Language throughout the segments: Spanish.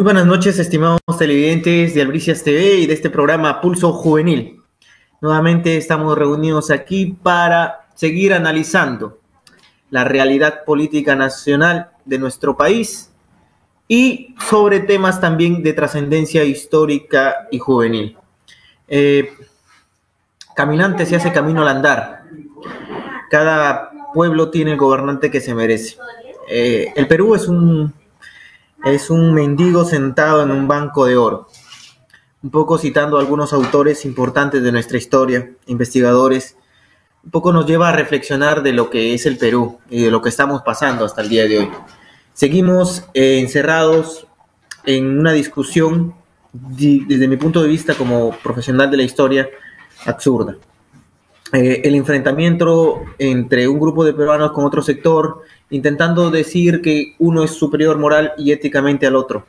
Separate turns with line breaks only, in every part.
Muy buenas noches, estimados televidentes de Albricias TV y de este programa Pulso Juvenil. Nuevamente estamos reunidos aquí para seguir analizando la realidad política nacional de nuestro país y sobre temas también de trascendencia histórica y juvenil. Caminante se hace camino al andar. Cada pueblo tiene el gobernante que se merece. El Perú es un mendigo sentado en un banco de oro. Un poco citando a algunos autores importantes de nuestra historia, investigadores, un poco nos lleva a reflexionar de lo que es el Perú y de lo que estamos pasando hasta el día de hoy. Seguimos encerrados en una discusión, desde mi punto de vista como profesional de la historia, absurda. El enfrentamiento entre un grupo de peruanos con otro sector, intentando decir que uno es superior moral y éticamente al otro.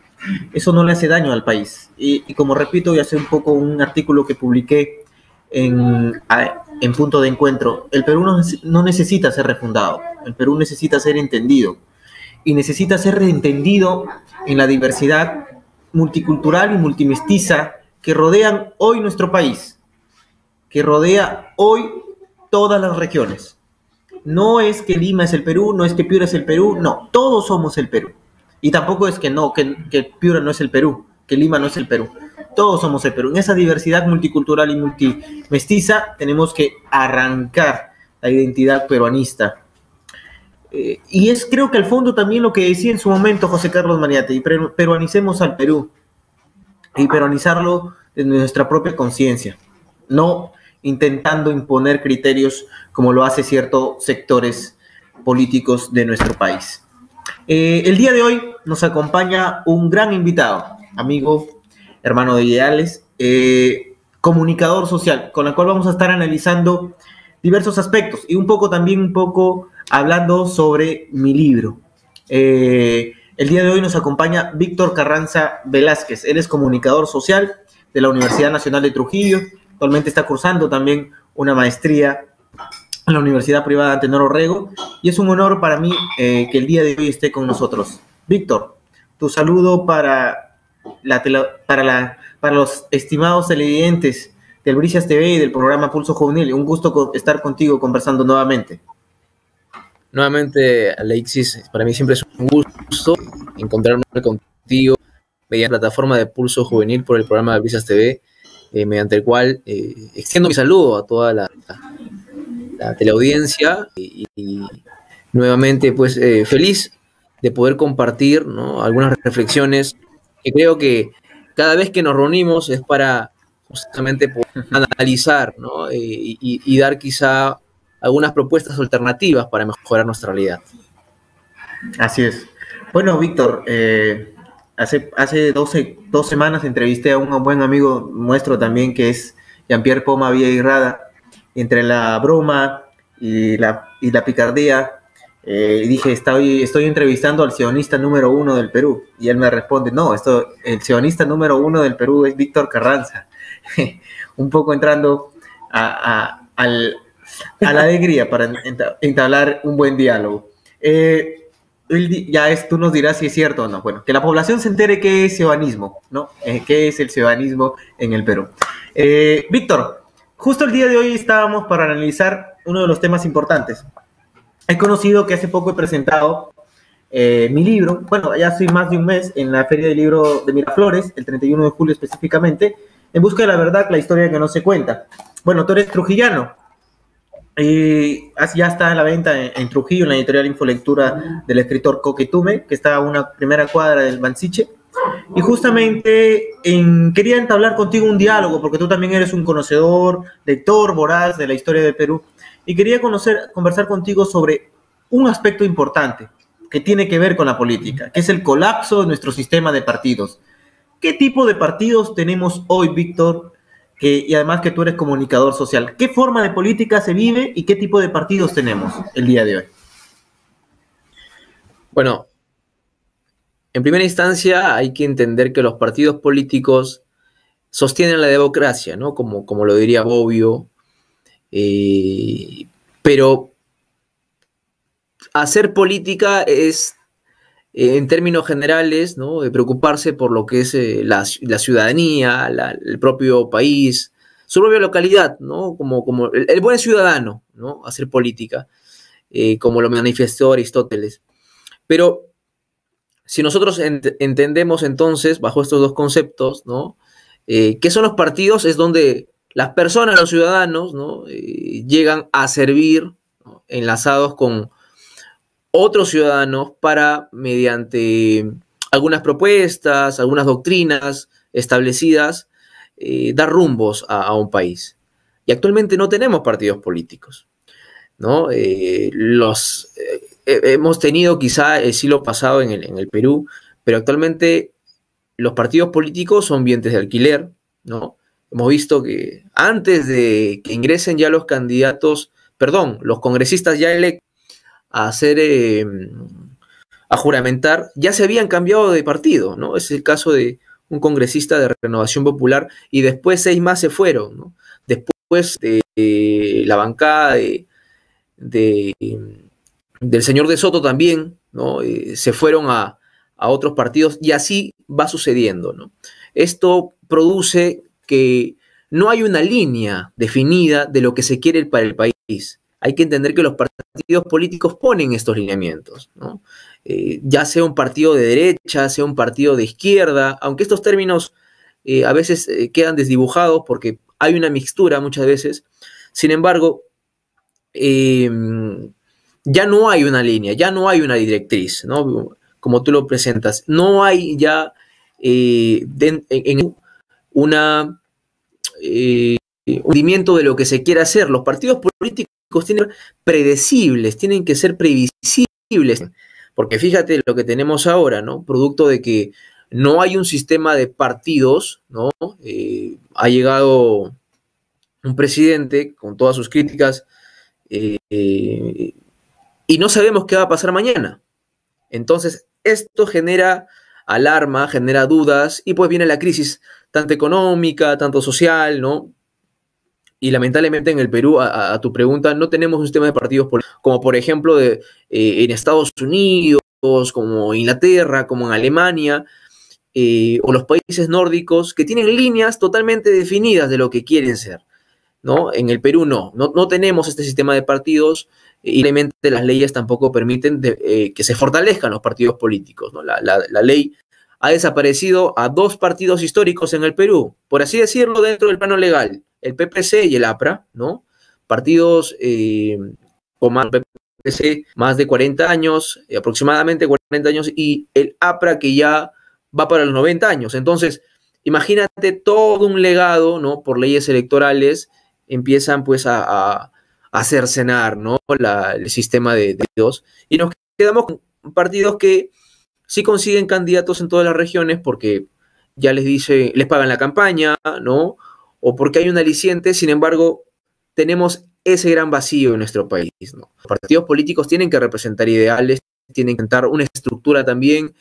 Eso no le hace daño al país. Y como repito, y hace un poco un artículo que publiqué en Punto de Encuentro, el Perú no necesita ser refundado, el Perú necesita ser entendido. Y necesita ser reentendido en la diversidad multicultural y multimestiza que rodean hoy nuestro país, que rodea hoy todas las regiones. No es que Lima es el Perú, no es que Piura es el Perú, no, todos somos el Perú. Y tampoco es que Piura no es el Perú, que Lima no es el Perú. Todos somos el Perú. En esa diversidad multicultural y multimestiza tenemos que arrancar la identidad peruanista. Y es, creo que al fondo también lo que decía en su momento José Carlos Mariátegui, peruanicemos al Perú y peruanizarlo desde nuestra propia conciencia, no intentando imponer criterios como lo hace ciertos sectores políticos de nuestro país. El día de hoy nos acompaña un gran invitado, amigo, hermano de ideales, comunicador social, con el cual vamos a estar analizando diversos aspectos y un poco hablando sobre mi libro. El día de hoy nos acompaña Víctor Carranza Velázquez. Él es comunicador social de la Universidad Nacional de Trujillo. Actualmente está cursando también una maestría en la Universidad Privada Antenor Orrego y es un honor para mí que el día de hoy esté con nosotros. Víctor, tu saludo para los estimados televidentes del Albricias TV y del programa Pulso Juvenil. Un gusto estar contigo conversando nuevamente.
Nuevamente, Alexis, para mí siempre es un gusto encontrarme contigo mediante la plataforma de Pulso Juvenil por el programa de Albricias TV, mediante el cual extiendo mi saludo a toda la teleaudiencia y nuevamente pues feliz de poder compartir, ¿no?, algunas reflexiones que creo que cada vez que nos reunimos es para justamente poder analizar, ¿no?, y dar quizá algunas propuestas alternativas para mejorar nuestra realidad.
Así es. Bueno, Víctor, hace 2 semanas entrevisté a un buen amigo nuestro también, que es Jean-Pierre Poma Villa. Entre la broma y la picardía, dije, estoy entrevistando al sionista número 1 del Perú. Y él me responde, no, el sionista número 1 del Perú es Víctor Carranza. Un poco entrando a la alegría para entablar un buen diálogo. Tú nos dirás si es cierto o no. Bueno, que la población se entere qué es ciudadanismo, ¿no? ¿Qué es el ciudadanismo en el Perú? Víctor, justo el día de hoy estábamos para analizar uno de los temas importantes. He conocido que hace poco he presentado mi libro, bueno, ya hace más de un mes, en la Feria del Libro de Miraflores, el 31 de julio específicamente, En busca de la verdad, la historia que no se cuenta. Bueno, tú eres trujillano. Ya está a la venta en Trujillo, en la editorial Infolectura del escritor Coquetume, que está a una primera cuadra del Mansiche. Y justamente quería entablar contigo un diálogo, porque tú también eres un conocedor, lector voraz de la historia del Perú, y quería conversar contigo sobre un aspecto importante que tiene que ver con la política, que es el colapso de nuestro sistema de partidos. ¿Qué tipo de partidos tenemos hoy, Víctor? Y además que tú eres comunicador social. ¿Qué forma de política se vive y qué tipo de partidos tenemos el día de hoy?
Bueno, en primera instancia hay que entender que los partidos políticos sostienen la democracia, ¿no? Como lo diría Bobbio, pero hacer política es en términos generales, ¿no? De preocuparse por lo que es la ciudadanía, el propio país, su propia localidad, ¿no? Como el buen ciudadano, ¿no? Hacer política, como lo manifestó Aristóteles. Pero si nosotros entendemos entonces, bajo estos dos conceptos, ¿no? ¿Qué son los partidos? Es donde las personas, los ciudadanos, ¿no? Llegan a servir, ¿no? Enlazados con otros ciudadanos para, mediante algunas propuestas, algunas doctrinas establecidas, dar rumbos a un país. Y actualmente no tenemos partidos políticos, ¿no? Hemos tenido quizá el siglo pasado en el Perú, pero actualmente los partidos políticos son vientres de alquiler, ¿no? Hemos visto que antes de que ingresen ya los candidatos, perdón, los congresistas ya electos a hacer, a juramentar, ya se habían cambiado de partido, ¿no? Es el caso de un congresista de Renovación Popular y después 6 más se fueron, ¿no? Después de la bancada del señor de Soto también, ¿no? Se fueron a otros partidos y así va sucediendo, ¿no? Esto produce que no hay una línea definida de lo que se quiere para el país. Hay que entender que los partidos políticos ponen estos lineamientos, ¿no? Ya sea un partido de derecha, sea un partido de izquierda, aunque estos términos a veces quedan desdibujados porque hay una mixtura muchas veces. Sin embargo, ya no hay una línea, ya no hay una directriz, ¿no? Como tú lo presentas. No hay ya un movimiento de lo que se quiere hacer. Los partidos políticos tienen que ser predecibles, tienen que ser previsibles, porque fíjate lo que tenemos ahora, ¿no? Producto de que no hay un sistema de partidos, ¿no? Ha llegado un presidente con todas sus críticas y no sabemos qué va a pasar mañana. Entonces, esto genera alarma, genera dudas y pues viene la crisis tanto económica, tanto social, ¿no? Y lamentablemente en el Perú, a tu pregunta, no tenemos un sistema de partidos como por ejemplo en Estados Unidos, como Inglaterra, como en Alemania, o los países nórdicos, que tienen líneas totalmente definidas de lo que quieren ser, ¿no? En el Perú no tenemos este sistema de partidos y realmente las leyes tampoco permiten que se fortalezcan los partidos políticos, ¿no? La ley ha desaparecido a 2 partidos históricos en el Perú, por así decirlo, dentro del plano legal, el PPC y el APRA, ¿no? Partidos con más, el PPC más de 40 años, aproximadamente 40 años, y el APRA que ya va para los 90 años. Entonces, imagínate todo un legado, ¿no? Por leyes electorales empiezan pues a cercenar, ¿no? El sistema de partidos y nos quedamos con partidos que sí consiguen candidatos en todas las regiones porque ya les pagan la campaña, ¿no? O porque hay un aliciente. Sin embargo, tenemos ese gran vacío en nuestro país, ¿no? Los partidos políticos tienen que representar ideales, tienen que presentar una estructura también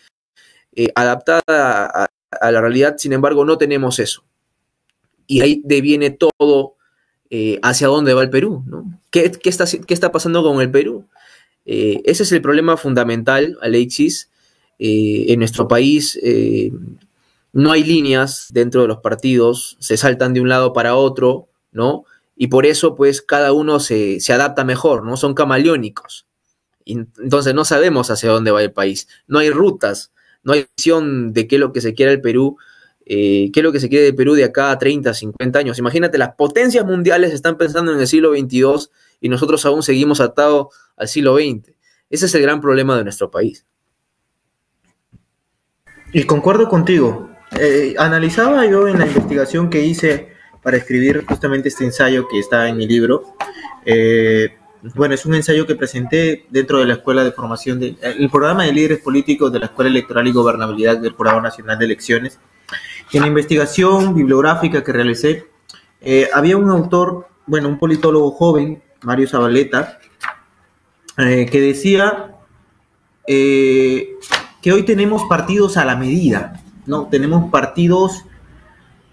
adaptada a la realidad. Sin embargo, no tenemos eso. Y ahí deviene todo hacia dónde va el Perú, ¿no? ¿Qué está pasando con el Perú? Ese es el problema fundamental, Alexis. En nuestro país no hay líneas dentro de los partidos, se saltan de un lado para otro, ¿no? Y por eso, pues, cada uno se adapta mejor, ¿no? Son camaleónicos. Y entonces no sabemos hacia dónde va el país. No hay rutas, no hay visión de qué es lo que se quiere el Perú, qué es lo que se quiere del Perú de acá a 30, 50 años. Imagínate, las potencias mundiales están pensando en el siglo XXII y nosotros aún seguimos atados al siglo XX. Ese es el gran problema de nuestro país.
Y concuerdo contigo. Analizaba yo en la investigación que hice para escribir justamente este ensayo que está en mi libro. Bueno, es un ensayo que presenté dentro de la Escuela de Formación, el programa de líderes políticos de la Escuela Electoral y Gobernabilidad del Jurado Nacional de Elecciones. En la investigación bibliográfica que realicé, había un autor, bueno, un politólogo joven, Mario Zabaleta, que decía que hoy tenemos partidos a la medida, ¿no? Tenemos partidos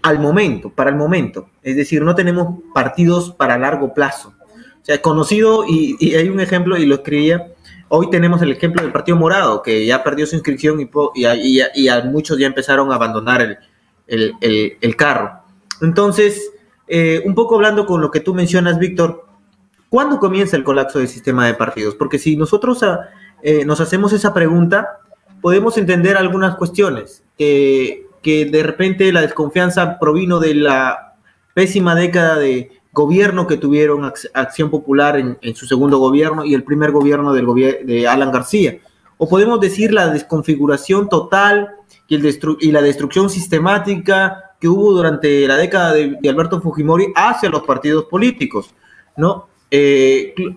al momento, para el momento. Es decir, no tenemos partidos para largo plazo. O sea, conocido, y hay un ejemplo, y lo escribía, Hoy tenemos el ejemplo del Partido Morado, que ya perdió su inscripción y a muchos ya empezaron a abandonar el carro. Entonces, un poco hablando con lo que tú mencionas, Víctor, ¿cuándo comienza el colapso del sistema de partidos? Porque si nosotros nos hacemos esa pregunta, podemos entender algunas cuestiones, que de repente la desconfianza provino de la pésima década de gobierno que tuvieron Acción Popular en su segundo gobierno y el primer gobierno de Alan García. O podemos decir la desconfiguración total y la destrucción sistemática que hubo durante la década de Alberto Fujimori hacia los partidos políticos, ¿no?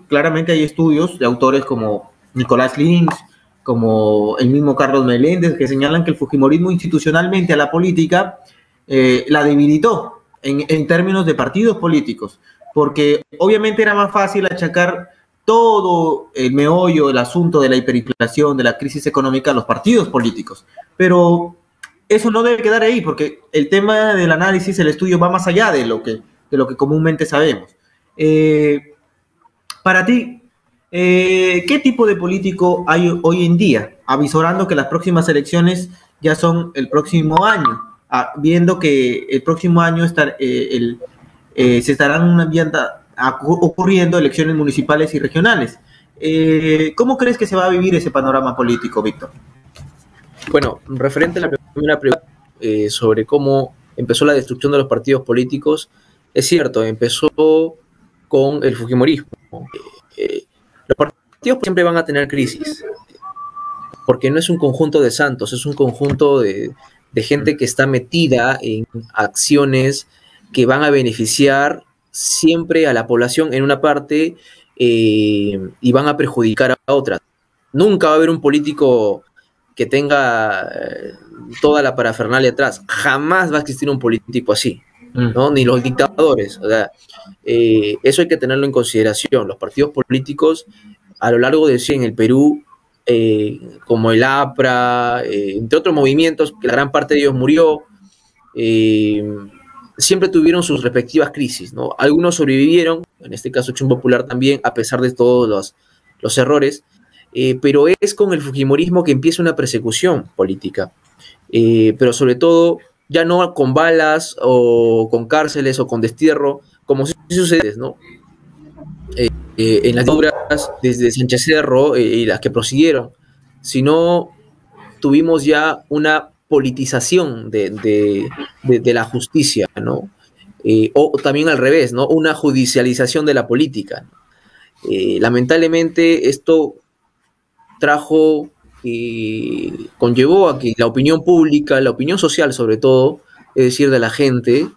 Claramente hay estudios de autores como Nicolás Lins, como el mismo Carlos Meléndez, que señalan que el fujimorismo institucionalmente a la política la debilitó en términos de partidos políticos, porque obviamente era más fácil achacar todo el meollo, el asunto de la hiperinflación, de la crisis económica a los partidos políticos, pero eso no debe quedar ahí, porque el tema del análisis, el estudio va más allá de lo que comúnmente sabemos. Para ti, ¿qué tipo de político hay hoy en día, avisorando que las próximas elecciones ya son el próximo año, viendo que el próximo año se estarán ocurriendo elecciones municipales y regionales? ¿Cómo crees que se va a vivir ese panorama político, Víctor?
Bueno, referente a la primera pregunta sobre cómo empezó la destrucción de los partidos políticos, es cierto, empezó con el fujimorismo. Los partidos siempre van a tener crisis, porque no es un conjunto de santos, es un conjunto de gente que está metida en acciones que van a beneficiar siempre a la población en una parte y van a perjudicar a otras. Nunca va a haber un político que tenga toda la parafernalia atrás. Jamás va a existir un político así, ¿no? Ni los dictadores. O sea, eso hay que tenerlo en consideración. Los partidos políticos a lo largo de en el Perú, como el APRA, entre otros movimientos, que la gran parte de ellos murió, siempre tuvieron sus respectivas crisis, ¿no? Algunos sobrevivieron, en este caso Acción Popular también, a pesar de todos los errores, pero es con el fujimorismo que empieza una persecución política, pero sobre todo ya no con balas o con cárceles o con destierro, como sí sucede, ¿no? En las dictaduras desde Sánchez Cerro y las que prosiguieron, sino tuvimos ya una politización de la justicia, ¿no? O también al revés, ¿no? Una judicialización de la política, ¿no? Lamentablemente esto trajo y conllevó a que la opinión pública, la opinión social sobre todo, es decir, de la gente,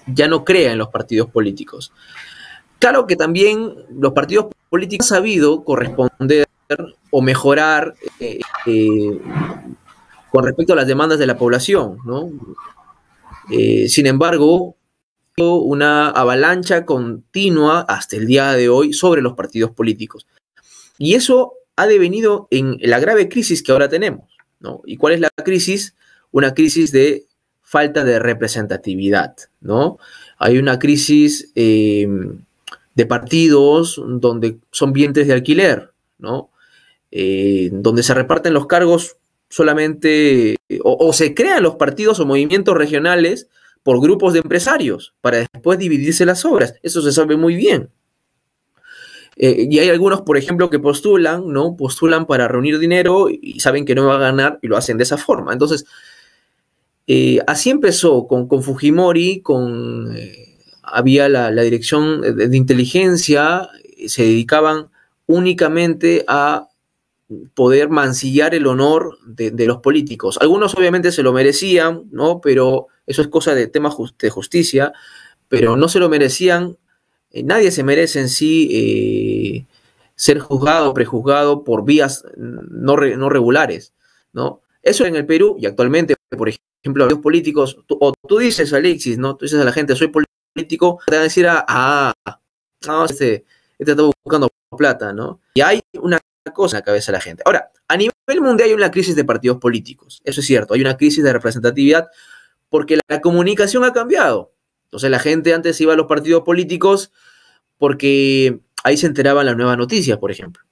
ya no crea en los partidos políticos. Claro que también los partidos políticos han sabido corresponder o mejorar con respecto a las demandas de la población, ¿no? Sin embargo, una avalancha continua hasta el día de hoy sobre los partidos políticos. Y eso ha devenido en la grave crisis que ahora tenemos, ¿no? ¿Y cuál es la crisis? Una crisis de falta de representatividad, ¿no? Hay una crisis de partidos donde son vientres de alquiler, ¿no? Donde se reparten los cargos solamente, o se crean los partidos o movimientos regionales por grupos de empresarios para después dividirse las obras. Eso se sabe muy bien. Y hay algunos, por ejemplo, que postulan, ¿no? Postulan para reunir dinero y saben que no va a ganar y lo hacen de esa forma. Entonces, así empezó con Fujimori, había la dirección de inteligencia, se dedicaban únicamente a poder mancillar el honor de los políticos. Algunos obviamente se lo merecían, ¿no? Pero eso es cosa de temas de justicia, pero no se lo merecían. Nadie se merece en sí ser juzgado o prejuzgado por vías no regulares, ¿no? Eso en el Perú y actualmente, por ejemplo, los políticos, tú dices, Alexis, ¿no? Tú dices a la gente, soy político, te van a decir, no, este está buscando plata, ¿no? Y hay una cosa en la cabeza de la gente. Ahora, a nivel mundial hay una crisis de partidos políticos, eso es cierto, hay una crisis de representatividad porque la comunicación ha cambiado. Entonces la gente antes iba a los partidos políticos porque ahí se enteraban las nuevas noticias, por ejemplo.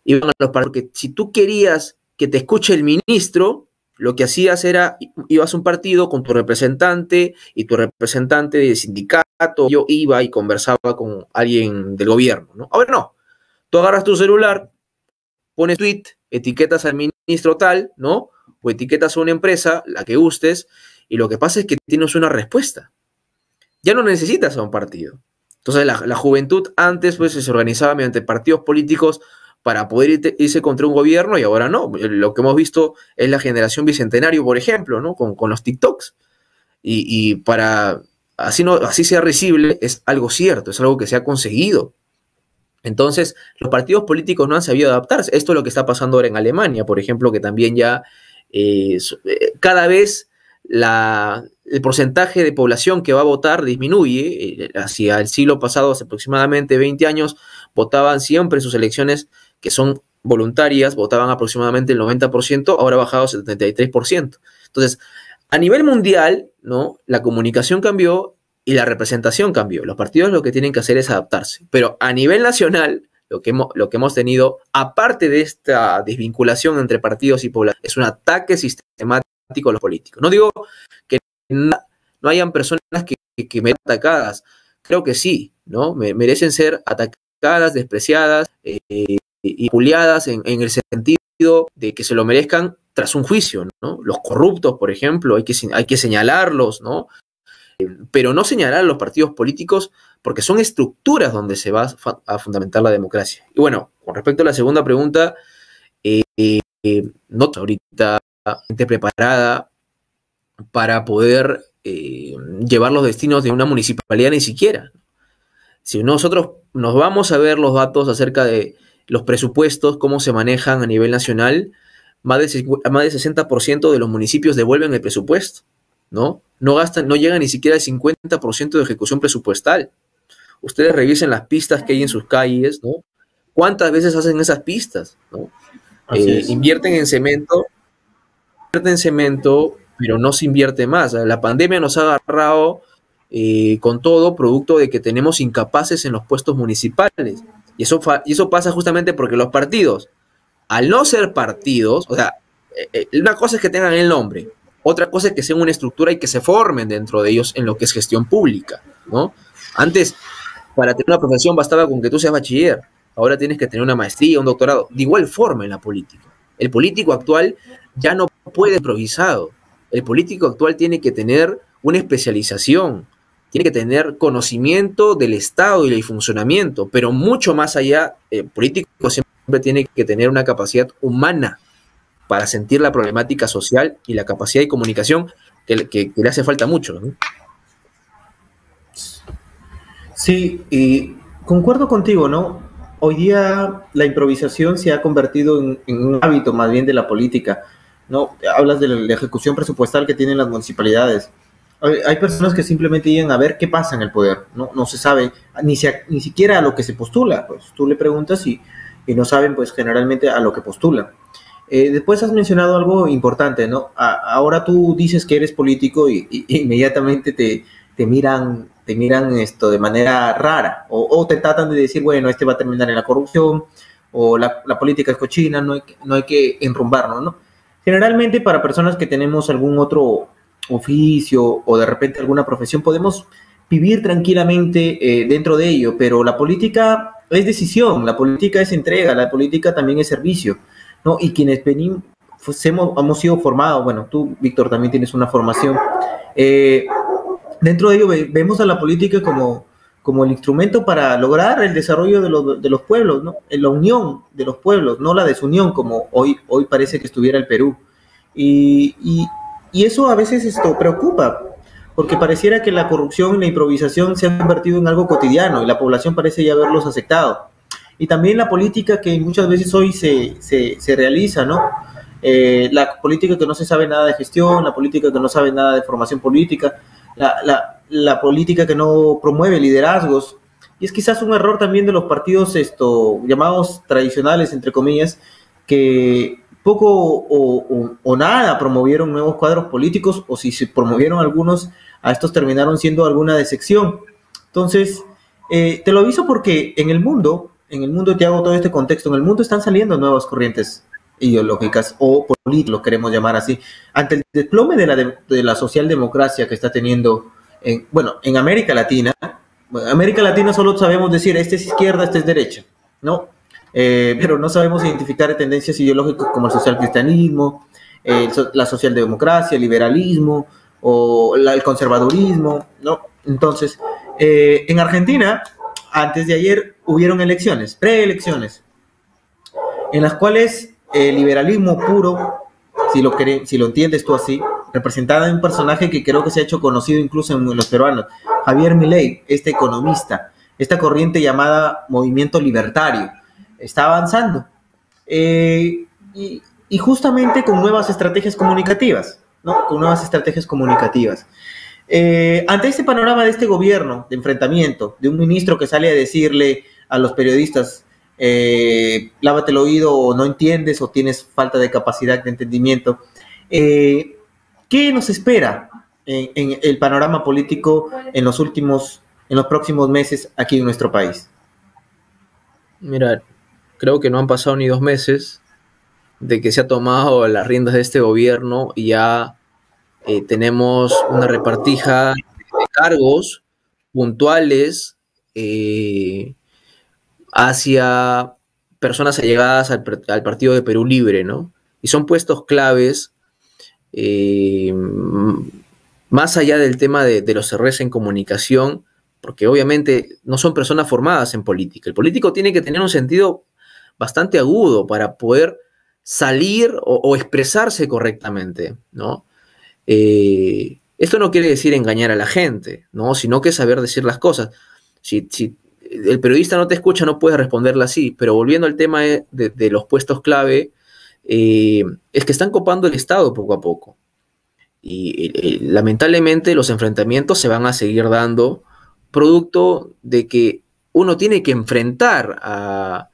iban a los partidos, porque si tú querías que te escuche el ministro, lo que hacías era, ibas a un partido con tu representante y tu representante de sindicato, yo iba y conversaba con alguien del gobierno, ¿no? Ahora no, tú agarras tu celular, pones tweet, etiquetas al ministro tal, ¿no? O etiquetas a una empresa, la que gustes, y lo que pasa es que tienes una respuesta. Ya no necesitas a un partido. Entonces la juventud antes pues se organizaba mediante partidos políticos para poder irse contra un gobierno y ahora no. Lo que hemos visto es la generación bicentenario, por ejemplo, ¿no? Con los TikToks. Y para así sea risible, es algo cierto, es algo que se ha conseguido. Entonces, los partidos políticos no han sabido adaptarse. Esto es lo que está pasando ahora en Alemania, por ejemplo, que también ya cada vez el porcentaje de población que va a votar disminuye. Hacia el siglo pasado, hace aproximadamente 20 años, votaban siempre sus elecciones que son voluntarias, votaban aproximadamente el 90%, ahora ha bajado al 73%. Entonces, a nivel mundial, ¿no? La comunicación cambió y la representación cambió. Los partidos lo que tienen que hacer es adaptarse. Pero a nivel nacional, lo que hemos tenido, aparte de esta desvinculación entre partidos y población, es un ataque sistemático a los políticos. No digo que no hayan personas que merecen atacadas. Creo que sí, ¿no? Merecen ser atacadas, despreciadas y puliadas en el sentido de que se lo merezcan tras un juicio, ¿no? Los corruptos, por ejemplo, hay que señalarlos, ¿no? Pero no señalar a los partidos políticos porque son estructuras donde se va a fundamentar la democracia. Y bueno, con respecto a la segunda pregunta, no ahorita gente preparada para poder llevar los destinos de una municipalidad ni siquiera. Si nosotros nos vamos a ver los datos acerca de los presupuestos, cómo se manejan a nivel nacional, más de 60% de los municipios devuelven el presupuesto, ¿no? No llegan ni siquiera al 50% de ejecución presupuestal. Ustedes revisen las pistas que hay en sus calles, ¿no? ¿Cuántas veces hacen esas pistas, ¿no? Invierten en cemento, pero no se invierte más. La pandemia nos ha agarrado con todo, producto de que tenemos incapaces en los puestos municipales. Y eso pasa justamente porque los partidos, al no ser partidos, o sea, una cosa es que tengan el nombre, otra cosa es que sean una estructura y que se formen dentro de ellos en lo que es gestión pública, ¿no? Antes, para tener una profesión bastaba con que tú seas bachiller, ahora tienes que tener una maestría, un doctorado, de igual forma en la política. El político actual ya no puede improvisado, el político actual tiene que tener una especialización, tiene que tener conocimiento del Estado y del funcionamiento, pero mucho más allá, el político siempre tiene que tener una capacidad humana para sentir la problemática social y la capacidad de comunicación que le hace falta mucho, ¿no?
Sí, y concuerdo contigo, ¿no? Hoy día la improvisación se ha convertido en un hábito más bien de la política, ¿no? Hablas de la ejecución presupuestal que tienen las municipalidades. Hay personas que simplemente llegan a ver qué pasa en el poder, ¿no? No se sabe ni siquiera a lo que se postula, pues tú le preguntas y no saben pues generalmente a lo que postulan. Después has mencionado algo importante, ¿no? Ahora tú dices que eres político y inmediatamente te miran esto de manera rara o te tratan de decir, bueno, este va a terminar en la corrupción o la política es cochina, no hay que enrumbarnos, ¿no? Generalmente para personas que tenemos algún otro oficio o de repente alguna profesión podemos vivir tranquilamente dentro de ello, pero la política es decisión, la política es entrega, la política también es servicio, ¿no? Y quienes venimos, pues hemos sido formados, bueno, tú, Víctor, también tienes una formación. Dentro de ello vemos a la política como el instrumento para lograr el desarrollo de los pueblos, ¿no? En la unión de los pueblos, no la desunión como hoy parece que estuviera el Perú. Y eso a veces esto preocupa, porque pareciera que la corrupción y la improvisación se han convertido en algo cotidiano y la población parece ya haberlos aceptado. Y también la política que muchas veces hoy se realiza, ¿no? La política que no se sabe nada de gestión, la política que no sabe nada de formación política, la política que no promueve liderazgos. Y es quizás un error también de los partidos llamados tradicionales, entre comillas, que poco o nada promovieron nuevos cuadros políticos, o si se promovieron algunos, a estos terminaron siendo alguna decepción. Entonces, te lo aviso porque en el mundo en el mundo, te hago todo este contexto, en el mundo están saliendo nuevas corrientes ideológicas o políticos, lo queremos llamar así, ante el desplome de la socialdemocracia que está teniendo, en América Latina. Bueno, América Latina solo sabemos decir, este es izquierda, este es derecha, ¿no? Pero no sabemos identificar tendencias ideológicas como el socialcristianismo, la socialdemocracia, el liberalismo o el conservadurismo, ¿no? Entonces, en Argentina, antes de ayer, hubieron elecciones, preelecciones, en las cuales el liberalismo puro, si lo entiendes tú así, representada en un personaje que creo que se ha hecho conocido incluso en los peruanos, Javier Milei, este economista, esta corriente llamada Movimiento Libertario, está avanzando. Y justamente con nuevas estrategias comunicativas, ¿no? Con nuevas estrategias comunicativas. Ante este panorama de este gobierno de enfrentamiento, de un ministro que sale a decirle a los periodistas, lávate el oído o no entiendes o tienes falta de capacidad de entendimiento, ¿qué nos espera en el panorama político en los próximos meses aquí en nuestro país?
Mira, creo que no han pasado ni 2 meses de que se ha tomado las riendas de este gobierno y ya tenemos una repartija de cargos puntuales hacia personas allegadas al Partido de Perú Libre, ¿no? Y son puestos claves, más allá del tema de los errores en comunicación, porque obviamente no son personas formadas en política. El político tiene que tener un sentido bastante agudo para poder salir o expresarse correctamente, ¿no? Esto no quiere decir engañar a la gente, ¿no? Sino que saber decir las cosas. Si el periodista no te escucha, no puedes responderle así, pero volviendo al tema de los puestos clave, es que están copando el Estado poco a poco. Y lamentablemente los enfrentamientos se van a seguir dando, producto de que uno tiene que enfrentar a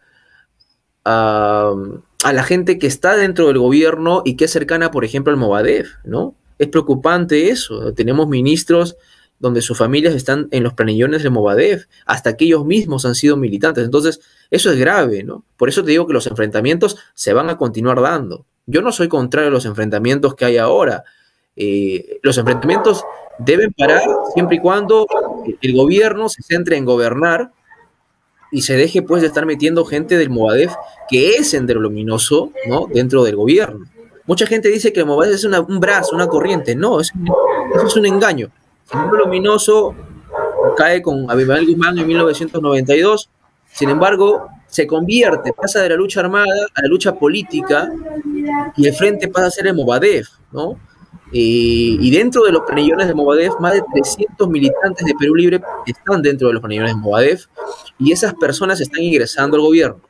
la gente que está dentro del gobierno y que es cercana, por ejemplo, al Movadef, ¿no? Es preocupante eso. Tenemos ministros donde sus familias están en los planillones del Movadef, hasta que ellos mismos han sido militantes. Entonces, eso es grave, ¿no? Por eso te digo que los enfrentamientos se van a continuar dando. Yo no soy contrario a los enfrentamientos que hay ahora. Los enfrentamientos deben parar siempre y cuando el gobierno se centre en gobernar y se deje pues de estar metiendo gente del Movadef que es Sendero Luminoso, ¿no? Dentro del gobierno. Mucha gente dice que el Movadef es un brazo, una corriente. No, eso es un engaño. Sendero Luminoso cae con Abimael Guzmán en 1992, sin embargo, se convierte, pasa de la lucha armada a la lucha política y el frente pasa a ser el Movadef, ¿no? Y dentro de los planillones de Movadef, más de 300 militantes de Perú Libre están dentro de los planillones de Movadef y esas personas están ingresando al gobierno.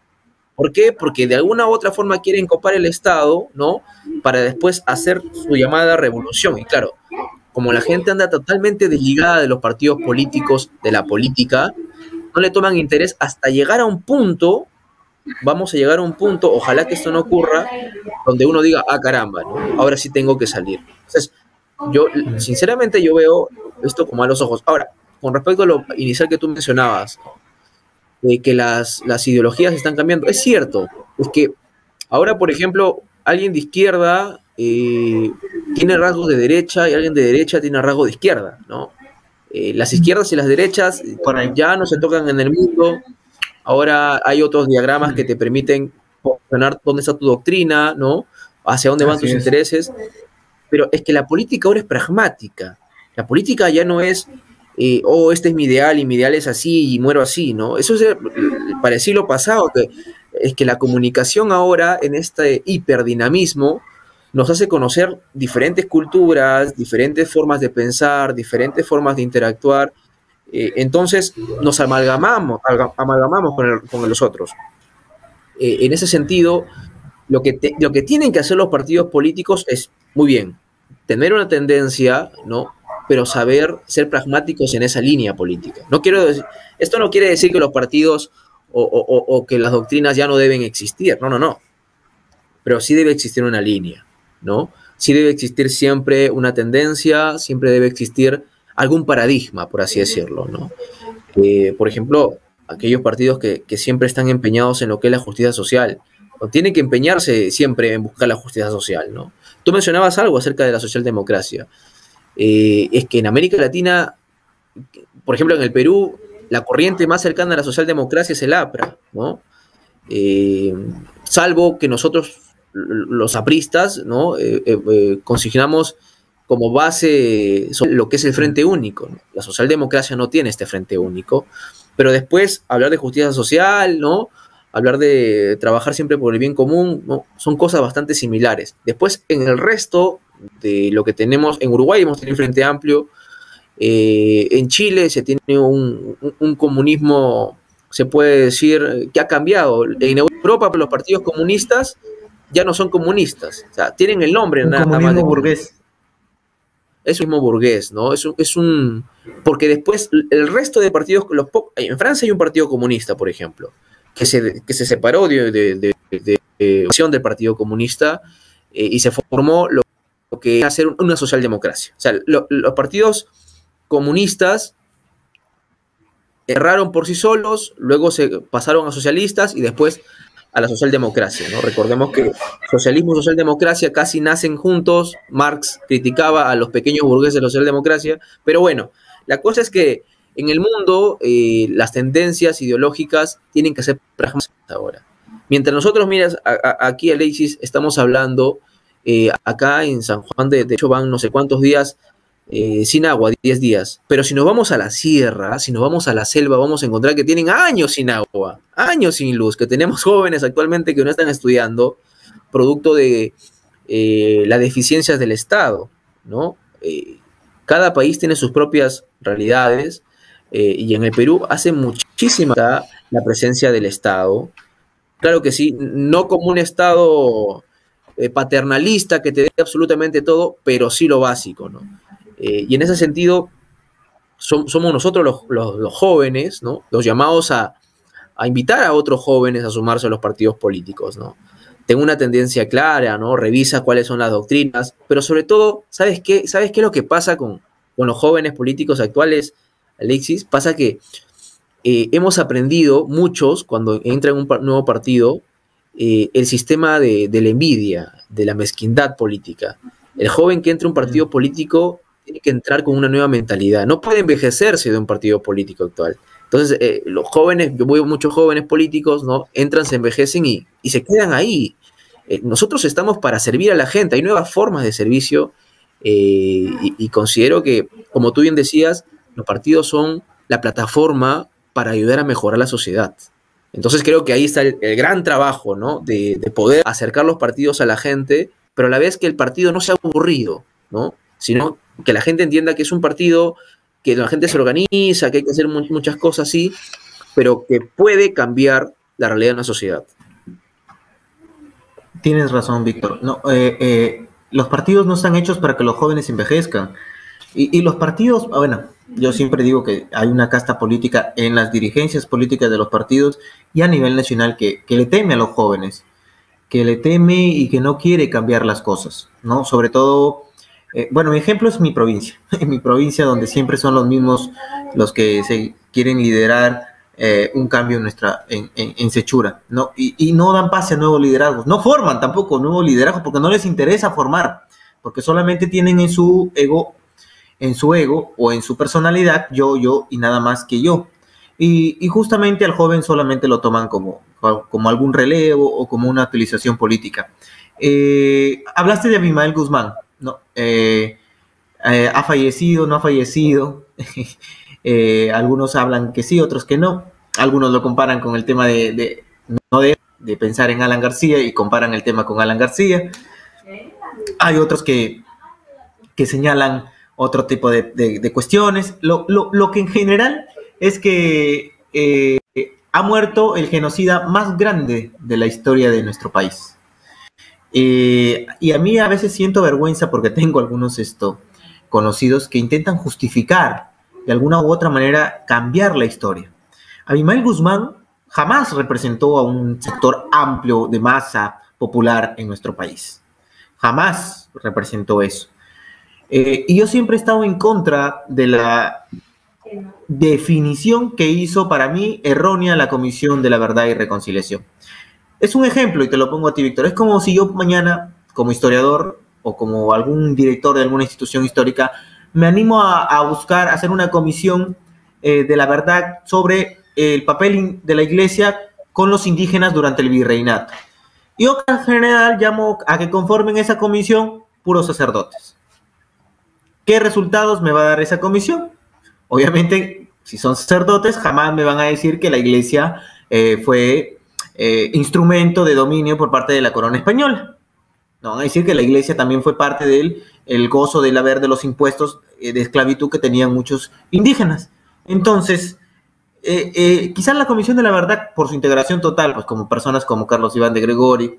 ¿Por qué? Porque de alguna u otra forma quieren copar el Estado, ¿no? Para después hacer su llamada revolución. Y claro, como la gente anda totalmente desligada de los partidos políticos, de la política, no le toman interés hasta llegar a un punto, vamos a llegar a un punto, ojalá que esto no ocurra, donde uno diga, ah, caramba, ¿no? Ahora sí tengo que salir. Entonces, yo, sinceramente, yo veo esto con malos ojos. Ahora, con respecto a lo inicial que tú mencionabas, de que las ideologías están cambiando, es cierto, es que ahora, por ejemplo, alguien de izquierda tiene rasgos de derecha y alguien de derecha tiene rasgos de izquierda, ¿no? Las izquierdas y las derechas ya no se tocan en el mundo. Ahora hay otros diagramas que te permiten posicionar dónde está tu doctrina, ¿no? Hacia dónde van tus intereses. Pero es que la política ahora es pragmática. La ya no es, este es mi ideal y mi ideal es así y muero así, ¿no? Eso es para el siglo pasado, que es que la comunicación ahora en este hiperdinamismo nos hace conocer diferentes culturas, diferentes formas de pensar, diferentes formas de interactuar. Entonces nos amalgamamos con los otros. En ese sentido, lo que tienen que hacer los partidos políticos es, muy bien, tener una tendencia, ¿no? Pero saber ser pragmáticos en esa línea política. Esto no quiere decir que los partidos o que las doctrinas ya no deben existir, no. Pero sí debe existir una línea, ¿no? Sí debe existir siempre una tendencia, siempre debe existir algún paradigma, por así decirlo, ¿no? Por ejemplo, aquellos partidos que siempre están empeñados en lo que es la justicia social, o tienen que empeñarse siempre en buscar la justicia social, ¿no? Tú mencionabas algo acerca de la socialdemocracia. Es que en América Latina, por ejemplo en el Perú, la corriente más cercana a la socialdemocracia es el APRA, ¿no? Salvo que nosotros, los apristas, ¿no? Consignamos como base lo que es el Frente Único, ¿no? La socialdemocracia no tiene este Frente Único, pero después hablar de justicia social, ¿no? Hablar de trabajar siempre por el bien común, ¿no? Son cosas bastante similares. Después, en el resto de lo que tenemos, en Uruguay hemos tenido un Frente Amplio, en Chile se tiene un comunismo, se puede decir, que ha cambiado. En Europa los partidos comunistas ya no son comunistas, o sea, tienen el nombre
Un
nada más
comunismo
de
burgués.
es un mismo burgués, ¿no? Porque después el resto de partidos, en Francia hay un partido comunista, por ejemplo, que se separó de del Partido Comunista, y se formó lo que es hacer una socialdemocracia. O sea, los partidos comunistas erraron por sí solos, luego se pasaron a socialistas y después a la socialdemocracia, ¿no? Recordemos que socialismo y socialdemocracia casi nacen juntos. Marx criticaba a los pequeños burgueses de la socialdemocracia, pero bueno, la cosa es que en el mundo las tendencias ideológicas tienen que ser pragmáticas ahora. Mientras nosotros, miras, aquí Alexis, estamos hablando, acá en San Juan, de hecho van no sé cuántos días sin agua, 10 días. Pero si nos vamos a la sierra, si nos vamos a la selva, vamos a encontrar que tienen años sin agua, años sin luz, que tenemos jóvenes actualmente que no están estudiando, producto de las deficiencias del Estado, ¿no? Cada país tiene sus propias realidades, y en el Perú hace muchísima la presencia del Estado. Claro que sí, no como un Estado paternalista que te dé absolutamente todo, pero sí lo básico, ¿no? Y en ese sentido, somos nosotros los jóvenes, ¿no? Los llamados a invitar a otros jóvenes a sumarse a los partidos políticos, ¿no? Tengo una tendencia clara, ¿no? Revisa cuáles son las doctrinas, pero sobre todo, ¿sabes qué? ¿Sabes qué es lo que pasa con los jóvenes políticos actuales, Alexis? Pasa que hemos aprendido muchos, cuando entra en un nuevo partido, el sistema de la envidia, de la mezquindad política. El joven que entra a un partido político tiene que entrar con una nueva mentalidad. No puede envejecerse de un partido político actual. Entonces, los jóvenes, yo veo muchos jóvenes políticos, ¿no? Entran, se envejecen y se quedan ahí. Nosotros estamos para servir a la gente. Hay nuevas formas de servicio, y considero que, como tú bien decías, los partidos son la plataforma para ayudar a mejorar la sociedad. Entonces creo que ahí está el gran trabajo, ¿no? De poder acercar los partidos a la gente, pero a la vez que el partido no sea aburrido, ¿no? Sino que la gente entienda que es un partido, que la gente se organiza, que hay que hacer muchas cosas así, pero que puede cambiar la realidad de una sociedad.
Tienes razón, Víctor. No, los partidos no están hechos para que los jóvenes envejezcan. Y los partidos, bueno, yo siempre digo que hay una casta política en las dirigencias políticas de los partidos y a nivel nacional que le teme a los jóvenes, que le teme y que no quiere cambiar las cosas, ¿no? Sobre todo, bueno, mi ejemplo es mi provincia, en mi provincia donde siempre son los mismos los que se quieren liderar un cambio en Sechura, ¿no? Y no dan pase a nuevos liderazgos, no forman tampoco nuevos liderazgos porque no les interesa formar, porque solamente tienen en su ego o en su personalidad, yo y nada más que yo. Y justamente al joven solamente lo toman como algún relevo o como una utilización política. Hablaste de Abimael Guzmán, ¿no? ¿Ha fallecido, no ha fallecido? Algunos hablan que sí, otros que no. Algunos lo comparan con el tema de pensar en Alan García y comparan el tema con Alan García. Hay otros que señalan otro tipo de cuestiones. Lo que en general es que ha muerto el genocida más grande de la historia de nuestro país. Y a mí a veces siento vergüenza porque tengo algunos conocidos que intentan justificar de alguna u otra manera cambiar la historia. Abimael Guzmán jamás representó a un sector amplio de masa popular en nuestro país. Jamás representó eso. Y yo siempre he estado en contra de definición que hizo para mí errónea la Comisión de la Verdad y Reconciliación. Es un ejemplo, y te lo pongo a ti, Víctor. Es como si yo mañana, como historiador o como algún director de alguna institución histórica, me animo a buscar, a hacer una comisión de la verdad sobre el papel de la iglesia con los indígenas durante el virreinato. Y yo, en general, llamo a que conformen esa comisión puros sacerdotes. ¿Qué resultados me va a dar esa comisión? Obviamente, si son sacerdotes, jamás me van a decir que la iglesia fue instrumento de dominio por parte de la corona española. No van a decir que la iglesia también fue parte del gozo del haber de los impuestos de esclavitud que tenían muchos indígenas. Entonces, quizás la Comisión de la Verdad, por su integración total, pues como personas como Carlos Iván de Gregori,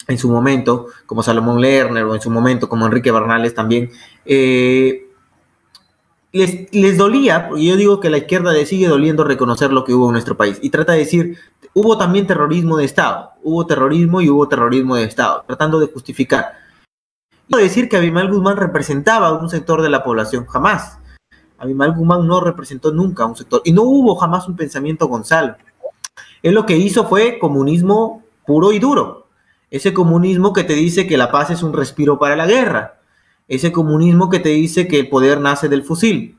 en su momento, como Salomón Lerner, o en su momento como Enrique Bernales también, les dolía, porque yo digo que a la izquierda le sigue doliendo reconocer lo que hubo en nuestro país, y trata de decir, hubo también terrorismo de Estado, hubo terrorismo y hubo terrorismo de Estado, tratando de justificar. No decir que Abimael Guzmán representaba a un sector de la población, jamás. Abimael Guzmán no representó nunca a un sector, y no hubo jamás un pensamiento Gonzalo. Él lo que hizo fue comunismo puro y duro. Ese comunismo que te dice que la paz es un respiro para la guerra. Ese comunismo que te dice que el poder nace del fusil.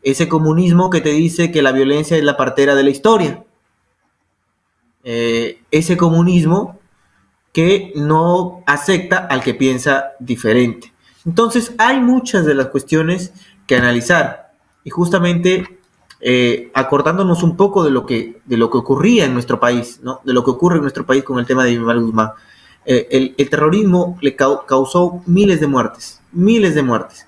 Ese comunismo que te dice que la violencia es la partera de la historia. Ese comunismo que no acepta al que piensa diferente. Entonces hay muchas de las cuestiones que analizar. Y justamente acordándonos un poco de lo que ocurría en nuestro país, ¿no? De lo que ocurre en nuestro país con el tema de Abimael Guzmán. El terrorismo le causó miles de muertes.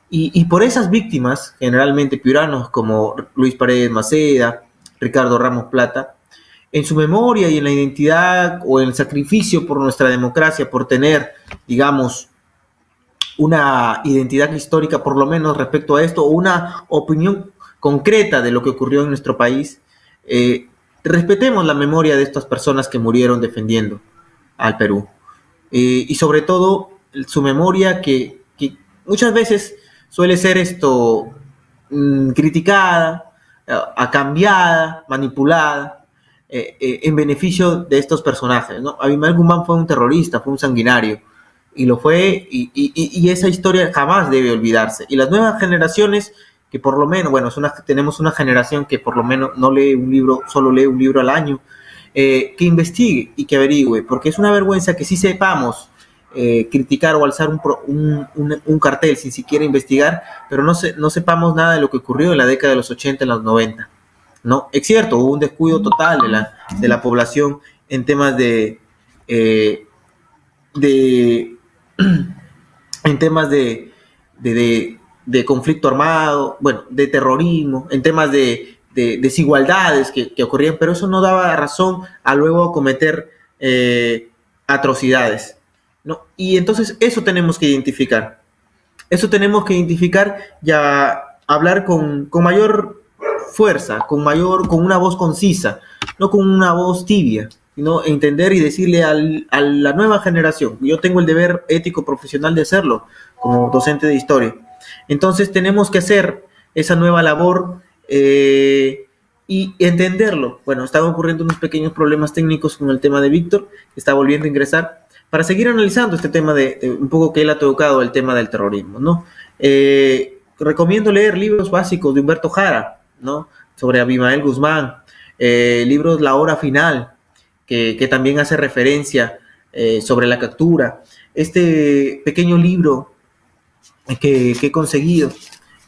Y por esas víctimas, generalmente piuranos como Luis Paredes Maceda, Ricardo Ramos Plata, en su memoria y en la identidad o en el sacrificio por nuestra democracia, por tener, digamos, una identidad histórica por lo menos respecto a esto, o una opinión concreta de lo que ocurrió en nuestro país, respetemos la memoria de estas personas que murieron defendiendo al Perú. Y sobre todo su memoria que muchas veces suele ser criticada, cambiada, manipulada, en beneficio de estos personajes, ¿no? Abimael Guzmán fue un terrorista, fue un sanguinario, y lo fue, y esa historia jamás debe olvidarse. Y las nuevas generaciones, que por lo menos, bueno, tenemos una generación que por lo menos no lee un libro, solo lee un libro al año, que investigue y que averigüe, porque es una vergüenza que sí sepamos criticar o alzar un cartel sin siquiera investigar, pero no sepamos nada de lo que ocurrió en la década de los 80, en los 90. ¿No? Es cierto, hubo un descuido total de la población en temas en temas de conflicto armado, bueno, de terrorismo, en temas de desigualdades que ocurrían, pero eso no daba razón a luego cometer atrocidades, ¿no? Y entonces eso tenemos que identificar. Y hablar con mayor fuerza, con una voz concisa, no con una voz tibia, sino entender y decirle a la nueva generación. Yo tengo el deber ético profesional de hacerlo como docente de historia. Entonces tenemos que hacer esa nueva labor y entenderlo. Bueno, están ocurriendo unos pequeños problemas técnicos con el tema de Víctor, que está volviendo a ingresar, para seguir analizando este tema de un poco que él ha tocado, el tema del terrorismo, ¿no? Recomiendo leer libros básicos de Humberto Jara, ¿no? Sobre Abimael Guzmán, libros La Hora Final, que también hace referencia sobre la captura. Este pequeño libro que he conseguido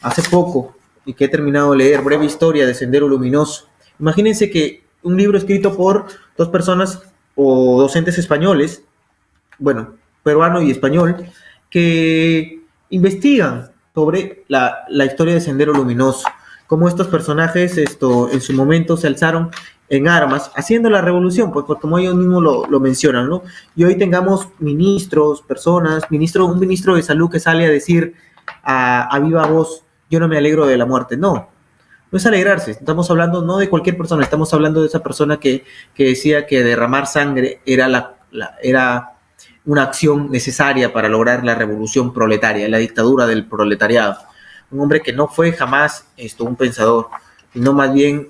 hace poco y que he terminado de leer, Breve Historia de Sendero Luminoso. Imagínense que un libro escrito por dos personas o docentes españoles, bueno, peruano y español, que investigan sobre la historia de Sendero Luminoso, cómo estos personajes en su momento se alzaron en armas, haciendo la revolución, pues como ellos mismos lo mencionan, ¿no? Y hoy tengamos ministros, un ministro de salud que sale a decir a viva voz, yo no me alegro de la muerte. No es alegrarse, estamos hablando no de cualquier persona, estamos hablando de esa persona que decía que derramar sangre era una acción necesaria para lograr la revolución proletaria, la dictadura del proletariado. un hombre que no fue jamás un pensador, sino más bien,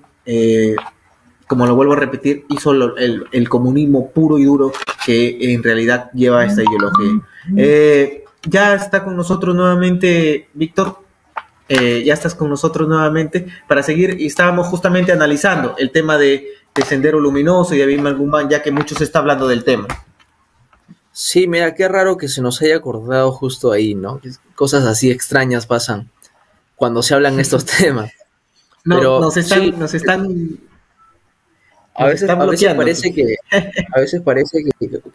como lo vuelvo a repetir, hizo el comunismo puro y duro que en realidad lleva esta ideología. Ya está con nosotros nuevamente, Víctor. Ya estás con nosotros nuevamente para seguir, y estábamos justamente analizando el tema de Sendero Luminoso y de Abimael Guzmán, ya que mucho se está hablando del tema.
Sí, mira, qué raro que se nos haya acordado justo ahí, ¿no? Cosas así extrañas pasan cuando se hablan estos temas.
No,
pero
nos están
a veces parece que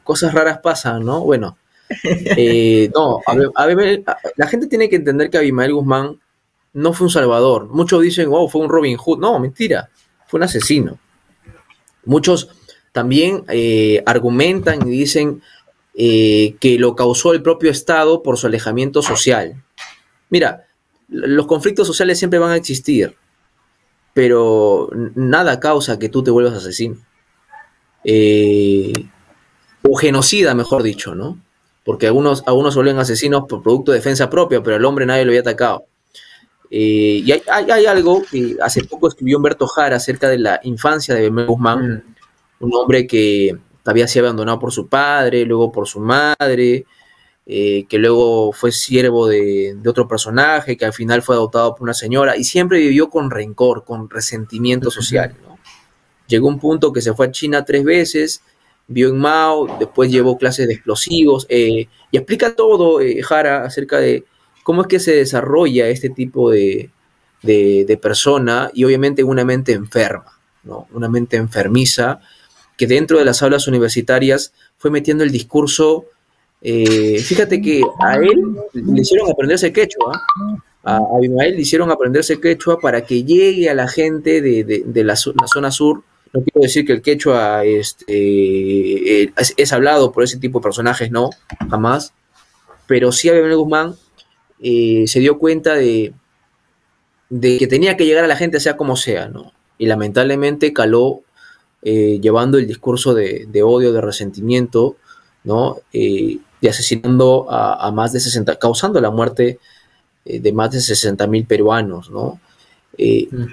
cosas raras pasan, ¿no? Bueno, no, la gente tiene que entender que Abimael Guzmán no fue un salvador. Muchos dicen, oh, fue un Robin Hood. No, mentira, fue un asesino. Muchos también argumentan y dicen que lo causó el propio Estado por su alejamiento social. Mira, los conflictos sociales siempre van a existir, pero nada causa que tú te vuelvas asesino. O genocida, mejor dicho, ¿no? Porque algunos se vuelven asesinos por producto de defensa propia, pero al hombre nadie lo había atacado. Y hay algo que hace poco escribió Humberto Jara acerca de la infancia de Abimael Guzmán, un hombre que había sido abandonado por su padre, luego por su madre, que luego fue siervo de otro personaje, que al final fue adoptado por una señora, y siempre vivió con rencor, con resentimiento social, ¿no? Llegó un punto que se fue a China 3 veces, vio en Mao, después llevó clases de explosivos, y explica todo, Jara, acerca de cómo es que se desarrolla este tipo de persona, y obviamente una mente enferma, ¿no? Una mente enfermiza, que dentro de las aulas universitarias fue metiendo el discurso. Fíjate que a él le hicieron aprenderse quechua, a Abimael le hicieron aprenderse quechua para que llegue a la gente de la zona sur. No quiero decir que el quechua es hablado por ese tipo de personajes, no, jamás, pero sí Abimael Guzmán se dio cuenta de que tenía que llegar a la gente sea como sea, ¿no? Y lamentablemente caló, llevando el discurso de odio, de resentimiento, ¿no? Y asesinando a más de 60, causando la muerte de más de 60.000 peruanos, ¿no?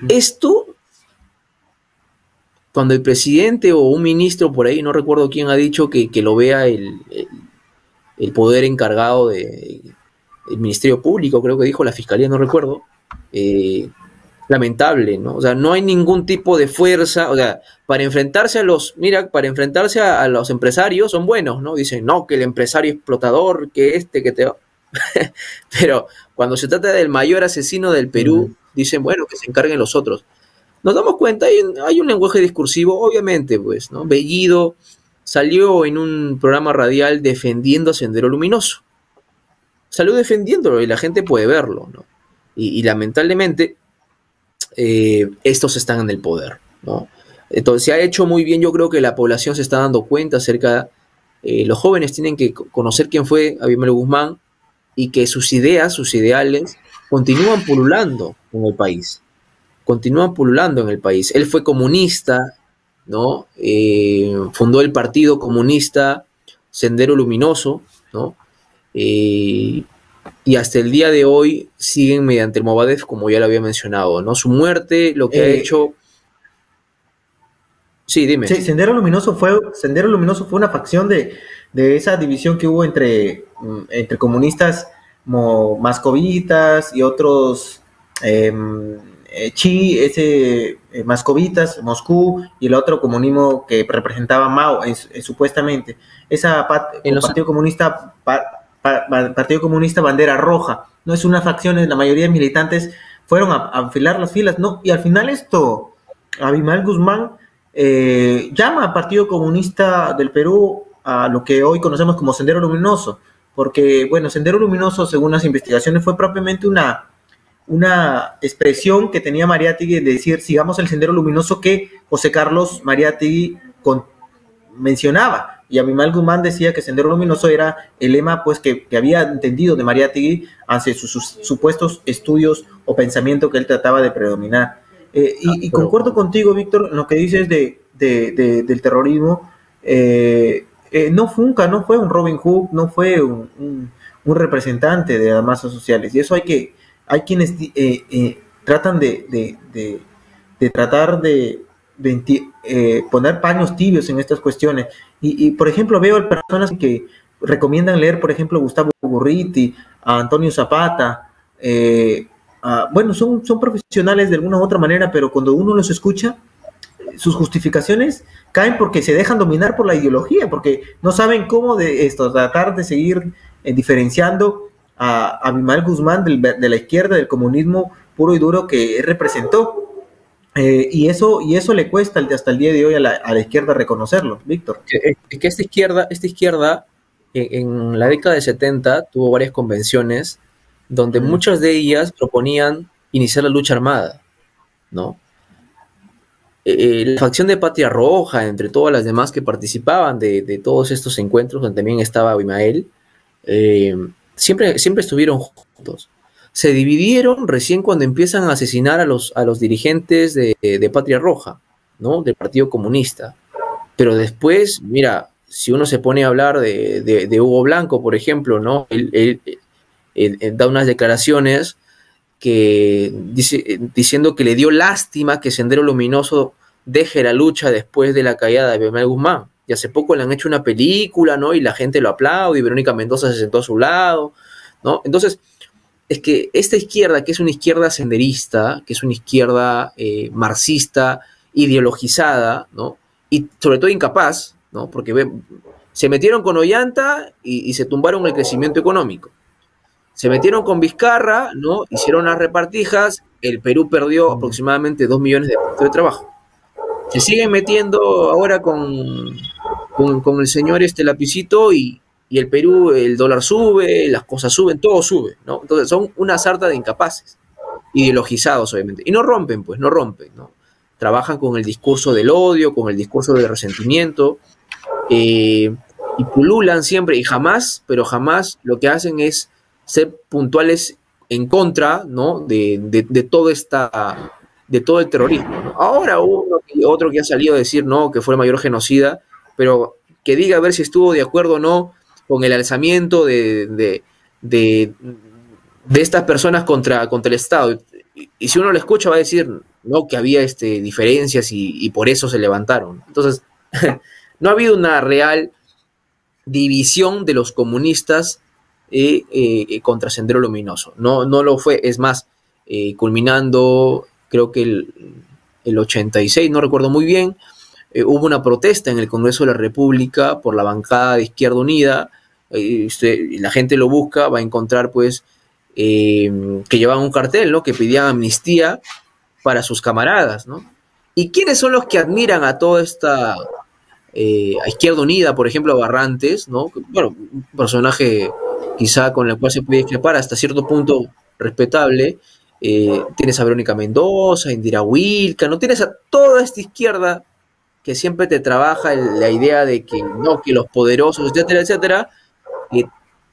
Esto, cuando el presidente o un ministro por ahí, no recuerdo quién ha dicho que lo vea el poder encargado del Ministerio Público, creo que dijo la Fiscalía, no recuerdo, lamentable, ¿no? O sea, no hay ningún tipo de fuerza, o sea, para enfrentarse a los empresarios son buenos, ¿no? Dicen, no, que el empresario explotador, que te... Pero cuando se trata del mayor asesino del Perú, dicen, bueno, que se encarguen los otros. Nos damos cuenta, hay un lenguaje discursivo, obviamente, pues, ¿no? Bellido salió en un programa radial defendiendo a Sendero Luminoso. Salió defendiéndolo y la gente puede verlo, ¿no? Y lamentablemente estos están en el poder, ¿no? Entonces se ha hecho muy bien, yo creo que la población se está dando cuenta acerca, los jóvenes tienen que conocer quién fue Abimael Guzmán y que sus ideas, sus ideales continúan pululando en el país, Él fue comunista, ¿no? Fundó el Partido Comunista Sendero Luminoso, ¿no? Y hasta el día de hoy siguen mediante el Movadef, como ya lo había mencionado, ¿no? Su muerte, lo que ha hecho... Sí, dime.
Sí, Sendero Luminoso fue una facción de esa división que hubo entre comunistas mascovitas y otros mascovitas, Moscú, y el otro comunismo que representaba Mao, supuestamente. Partido Comunista... Partido Comunista Bandera Roja, no es una facción, la mayoría de militantes fueron a enfilar las filas, ¿no? Y al final Abimael Guzmán llama al Partido Comunista del Perú a lo que hoy conocemos como Sendero Luminoso, porque, bueno, Sendero Luminoso, según las investigaciones, fue propiamente una expresión que tenía Mariátegui de decir, sigamos el Sendero Luminoso que José Carlos Mariátegui mencionaba. Y Abimael Guzmán decía que Sendero Luminoso era el lema, pues, que había entendido de Mariátegui hacia sus supuestos estudios o pensamiento que él trataba de predominar. Y concuerdo contigo, Víctor, en lo que dices del terrorismo. No fue un Robin Hood, no fue un representante de las masas sociales. Y eso hay hay quienes tratan de tratar de poner paños tibios en estas cuestiones. Y, por ejemplo, veo a personas que recomiendan leer, por ejemplo, Gustavo Gurriti, a Antonio Zapata. Bueno, son profesionales de alguna u otra manera, pero cuando uno los escucha, sus justificaciones caen porque se dejan dominar por la ideología, porque no saben cómo tratar de seguir diferenciando a Abimael Guzmán de la izquierda, del comunismo puro y duro que representó. Y eso le cuesta hasta el día de hoy a la izquierda reconocerlo, Víctor.
Es que esta izquierda en la década de 70 tuvo varias convenciones donde muchas de ellas proponían iniciar la lucha armada, ¿no? La facción de Patria Roja, entre todas las demás que participaban de todos estos encuentros, donde también estaba Abimael, siempre estuvieron juntos. Se dividieron recién cuando empiezan a asesinar a los dirigentes de Patria Roja, ¿no? Del Partido Comunista. Pero después, mira, si uno se pone a hablar de Hugo Blanco, por ejemplo, ¿no? Él da unas declaraciones que diciendo que le dio lástima que Sendero Luminoso deje la lucha después de la caída de Abimael Guzmán. Y hace poco le han hecho una película, ¿no? Y la gente lo aplaude, y Verónica Mendoza se sentó a su lado, ¿no? Entonces, es que esta izquierda, que es una izquierda senderista, que es una izquierda marxista, ideologizada, ¿no? Y sobre todo incapaz, ¿no? Porque se metieron con Ollanta y se tumbaron el crecimiento económico. Se metieron con Vizcarra, ¿no? Hicieron las repartijas, el Perú perdió aproximadamente 2 millones de puestos de trabajo. Se siguen metiendo ahora con el señor Lapicito y el Perú, el dólar sube, las cosas suben, todo sube, ¿no? Entonces son una sarta de incapaces, ideologizados obviamente, y no rompen, ¿no? Trabajan con el discurso del odio, con el discurso del resentimiento, y pululan siempre, y jamás lo que hacen es ser puntuales en contra, ¿no? de todo el terrorismo, ¿no? Ahora otro que ha salido a decir, no, que fue el mayor genocida, pero que diga a ver si estuvo de acuerdo o no con el alzamiento de estas personas contra el Estado. Y si uno lo escucha va a decir, no, que había diferencias y por eso se levantaron. Entonces, no ha habido una real división de los comunistas contra Sendero Luminoso. No lo fue. Es más, culminando, creo que el 86, no recuerdo muy bien, hubo una protesta en el Congreso de la República por la bancada de Izquierda Unida. La gente lo busca, va a encontrar pues que llevaban un cartel, ¿no? Que pedían amnistía para sus camaradas, ¿no? ¿Y quiénes son los que admiran a toda esta a Izquierda Unida, por ejemplo, a Barrantes, ¿no? Bueno, un personaje quizá con el cual se puede discrepar hasta cierto punto respetable. Tienes a Verónica Mendoza, Indira Wilca, no tienes a toda esta izquierda que siempre te trabaja la idea de que no, que los poderosos, etcétera, etcétera,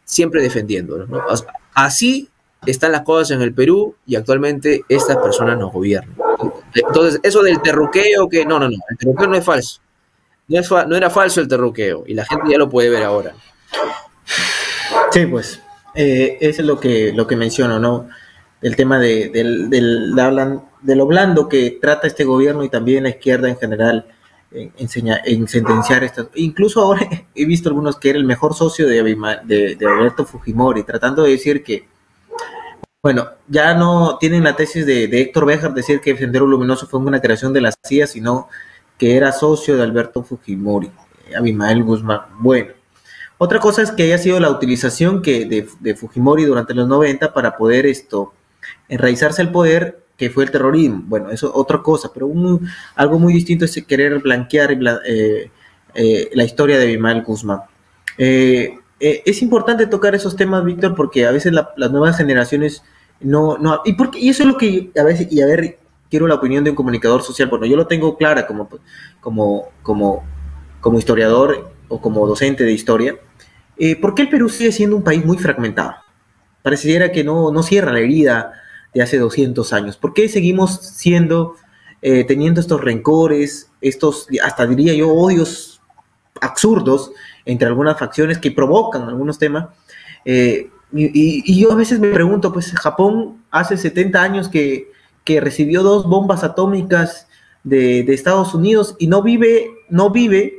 siempre defendiéndolos, ¿no? Así están las cosas en el Perú y actualmente estas personas nos gobiernan. Entonces, eso del terruqueo, que no, el terruqueo no es falso. No era falso el terruqueo y la gente ya lo puede ver ahora.
Sí, pues, eso es lo que menciono, ¿no? El tema de lo blando que trata este gobierno y también la izquierda en general en sentenciar estas. Incluso ahora he visto algunos que era el mejor socio de Alberto Fujimori, tratando de decir que, bueno, ya no tienen la tesis de Héctor Béjar, decir que Sendero Luminoso fue una creación de la CIA, sino que era socio de Alberto Fujimori, Abimael Guzmán. Bueno, otra cosa es que haya sido la utilización de Fujimori durante los 90 para poder enraizarse al poder, que fue el terrorismo. Bueno, eso es otra cosa, pero algo muy distinto es querer blanquear la historia de Abimael Guzmán. Es importante tocar esos temas, Víctor, porque a veces las nuevas generaciones no y eso es lo que a veces, y a ver, quiero la opinión de un comunicador social. Bueno, yo lo tengo clara como historiador o como docente de historia. ¿Por qué el Perú sigue siendo un país muy fragmentado? Pareciera que no cierra la herida de hace 200 años. ¿Por qué seguimos teniendo estos rencores, hasta diría yo, odios absurdos entre algunas facciones que provocan algunos temas? y yo a veces me pregunto, pues Japón hace 70 años que recibió 2 bombas atómicas de Estados Unidos y no vive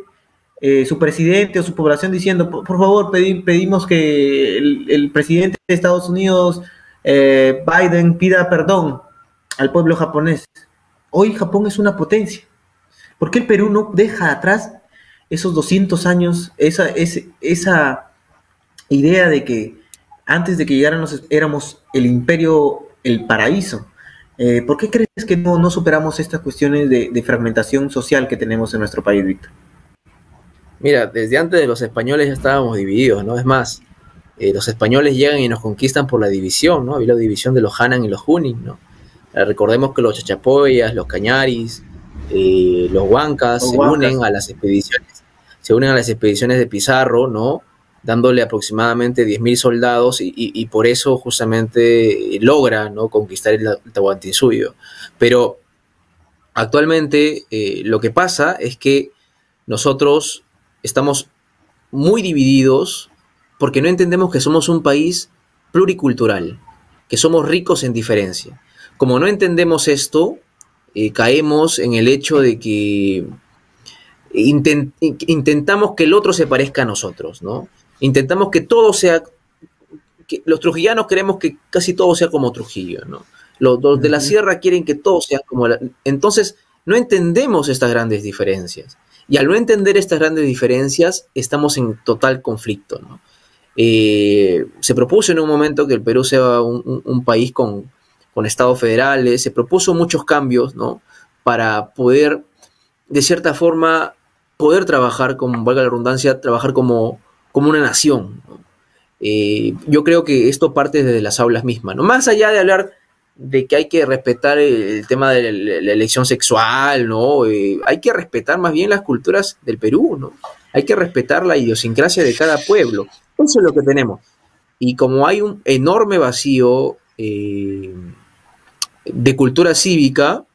su presidente o su población diciendo, por favor, pedimos que el presidente de Estados Unidos, Biden, pida perdón al pueblo japonés. Hoy Japón es una potencia. ¿Por qué el Perú no deja atrás esos 200 años, esa idea de que antes de que llegaran éramos el imperio, el paraíso? ¿Por qué crees que no superamos estas cuestiones de fragmentación social que tenemos en nuestro país, Víctor?
Mira, desde antes de los españoles ya estábamos divididos, ¿no? Es más, los españoles llegan y nos conquistan por la división, ¿no? Había la división de los Hanan y los Junin, ¿no? Recordemos que los Chachapoyas, los Cañaris, los Huancas se unen a las expediciones de Pizarro, ¿no? Dándole aproximadamente 10.000 soldados y por eso justamente logra, ¿no?, conquistar el Tahuantinsuyo. Pero actualmente lo que pasa es que nosotros estamos muy divididos porque no entendemos que somos un país pluricultural, que somos ricos en diferencia. Como no entendemos esto, caemos en el hecho de que intentamos que el otro se parezca a nosotros, ¿no? Intentamos que todo sea, que los trujillanos queremos que casi todo sea como Trujillo, ¿no? Los de la sierra quieren que todo sea como entonces no entendemos estas grandes diferencias. Y al no entender estas grandes diferencias, estamos en total conflicto, ¿no? Se propuso en un momento que el Perú sea un país con estados federales, se propuso muchos cambios, ¿no?, para poder, de cierta forma, poder trabajar, como valga la redundancia, trabajar como una nación, ¿no? Yo creo que esto parte desde las aulas mismas, ¿no? Más allá de hablar de que hay que respetar el tema de la elección sexual, ¿no? Hay que respetar más bien las culturas del Perú, ¿no? Hay que respetar la idiosincrasia de cada pueblo. Eso es lo que tenemos. Y como hay un enorme vacío de cultura cívica,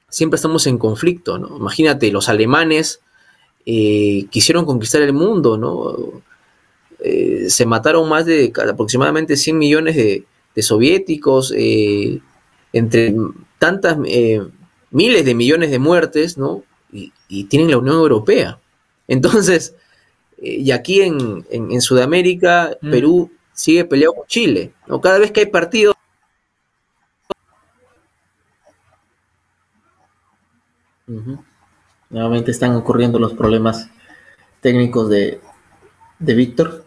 siempre estamos en conflicto, ¿no? Imagínate, los alemanes quisieron conquistar el mundo, ¿no? Se mataron más de aproximadamente 100 millones de soviéticos, entre tantas miles de millones de muertes, ¿no? Y tienen la Unión Europea. Entonces, y aquí en Sudamérica, Perú sigue peleado con Chile, ¿no? Cada vez que hay partidos.
Nuevamente están ocurriendo los problemas técnicos de Víctor.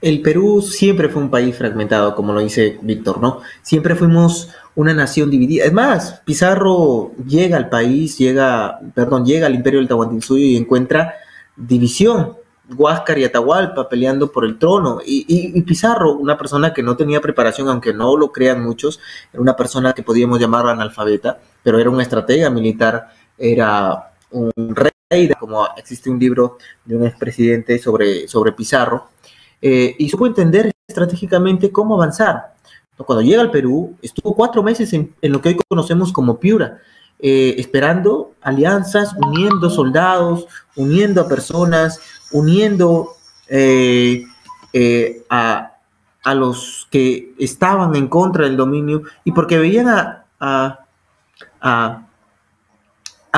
El Perú siempre fue un país fragmentado, como lo dice Víctor, ¿no? Siempre fuimos una nación dividida. Es más, Pizarro llega al país, llega al imperio del Tahuantinsuyo y encuentra división. Huáscar y Atahualpa peleando por el trono. Y Pizarro, una persona que no tenía preparación, aunque no lo crean muchos, era una persona que podíamos llamar analfabeta, pero era un estratega militar, era un rey, como existe un libro de un expresidente sobre Pizarro, y supo entender estratégicamente cómo avanzar. Cuando llega al Perú, estuvo 4 meses en lo que hoy conocemos como Piura, esperando alianzas, uniendo soldados, uniendo a personas, uniendo a los que estaban en contra del dominio, y porque veían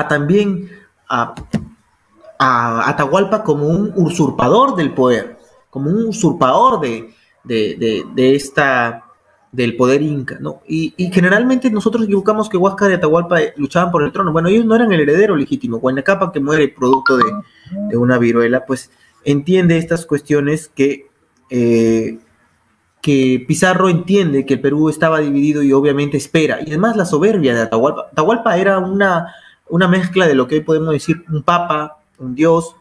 también a Atahualpa como un usurpador del poder, como un usurpador del poder inca, ¿no? Y generalmente nosotros equivocamos que Huáscar y Atahualpa luchaban por el trono. Bueno, ellos no eran el heredero legítimo. Huayna Cápac, que muere producto de una viruela, pues entiende estas cuestiones que Pizarro entiende que el Perú estaba dividido y obviamente espera. Y además la soberbia de Atahualpa. Atahualpa era una mezcla de lo que hoy podemos decir un papa, un dios,